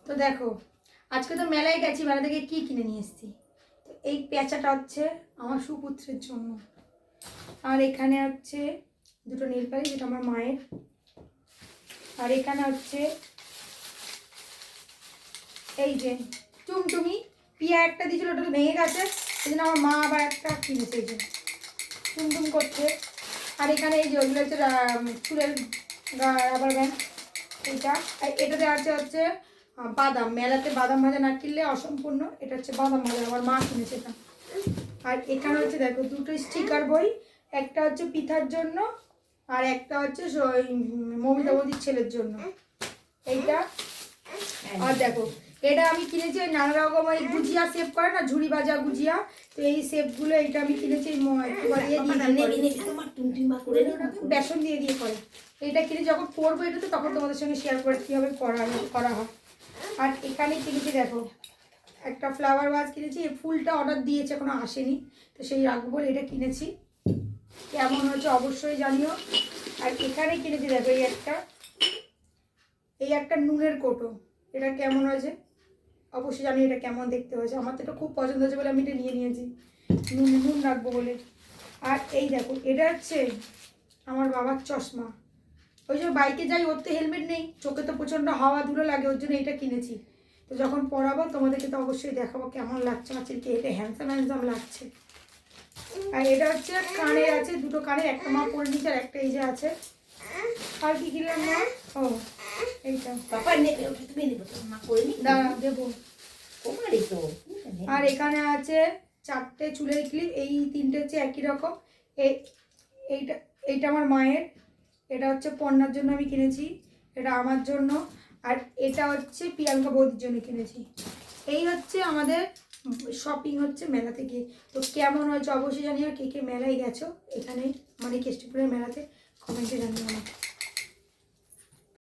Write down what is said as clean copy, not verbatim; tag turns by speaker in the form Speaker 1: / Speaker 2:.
Speaker 1: তো দেখো আজকে তো মেলায় গেছি, মেলা থেকে কি কিনে নিয়ে এসেছি। তো এই পেঁচাটা হচ্ছে আমার সুপুত্রের জন্য, আর এখানে হচ্ছে দুটো নীল পালিশ, যেটা আমার মায়ের, আর এখানে হচ্ছে এই যে টুমটুমি পিয়া একটা দিয়েছিল, ওটা তো ভেঙে গেছে, এই জন্য আমার মা আবার একটা কিনেছে এই যে টুমটুম করছে। আর এখানে এই যে ওইগুলো হচ্ছে চুলের রাবার ব্যান্ড, এইটা এটাতে আছে হচ্ছে বাদাম। মেলাতে বাদাম ভাজা না কিনলে অসম্পূর্ণ, এটা হচ্ছে বাদাম ভাজা, আমার মা কিনেছে এটা। আর এখানে হচ্ছে দেখো দুটো স্টিকার বই, একটা হচ্ছে পিঠার জন্য আর একটা হচ্ছে মমিতা বৌদির ছেলের জন্য এইটা। আর দেখো এটা আমি কিনেছি নানা রকম এই গুজিয়া শেপ করে না, ঝুড়ি ভাজা গুজিয়া, তো এই শেপগুলো এইটা আমি কিনেছি বেসন দিয়ে দিয়ে করে। এইটা কিনে যখন করবো এটা তো তখন তোমাদের সঙ্গে শেয়ার করে কীভাবে করা হয়। আর এখানে কিনেছি দেখো একটা ফ্লাওয়ার ভাজ কিনেছি, এই ফুলটা অর্ডার দিয়েছে এখনো আসেনি, তো সেই রাখবো বলে এটা কিনেছি, কেমন হচ্ছে অবশ্যই জানিও। আর এখানে কিনেছি দেখো এই একটা নুনের কোটো, এটা কেমন হয়েছে অবশ্যই জানি, এটা কেমন দেখতে হয়েছে। আমার তো এটা খুব পছন্দ হয়েছে বলে আমি এটা নিয়ে নিয়েছি, নুন রাখবো বলে। আর এই দেখো এটা হচ্ছে আমার বাবার চশমা, ওই যে বাইকে যাই ওর তো হেলমেট নেই, চোখে তো প্রচণ্ড হাওয়া ধুলো লাগে, ওর জন্য এটা কিনেছি। তো যখন পরাবো তোমাদেরকে তো অবশ্যই দেখাবো কেমন লাগছে আমার ছেলেকে, এটা হ্যান্ডসাম লাগছে। আর এটা হচ্ছে কানের আছে, দুটো কানের, একটা মা পরে নিচ্ছে আর একটা এই যে আছে। আর কি কিনলাম না, ও এইটা দাঁড়া দেবো। আর এখানে আছে 4টে চুলের ক্লিপ, এই 3টে হচ্ছে একই রকম। এইটা আমার মায়ের, এটা হচ্ছে পণ্যার জন্য আমি কিনেছি, এটা আমার জন্য। আর এটা হচ্ছে প্রিয়াঙ্কা বৌদির জন্য কিনেছি। এই হচ্ছে আমাদের শপিং হচ্ছে মেলা থেকে। তো কেমন হয়েছে অবশ্যই জানিও, কে কে মেলায় গেছো এখানে মানে কেষ্টপুরের মেলাতে, কমেন্টে জানিও আমাকে।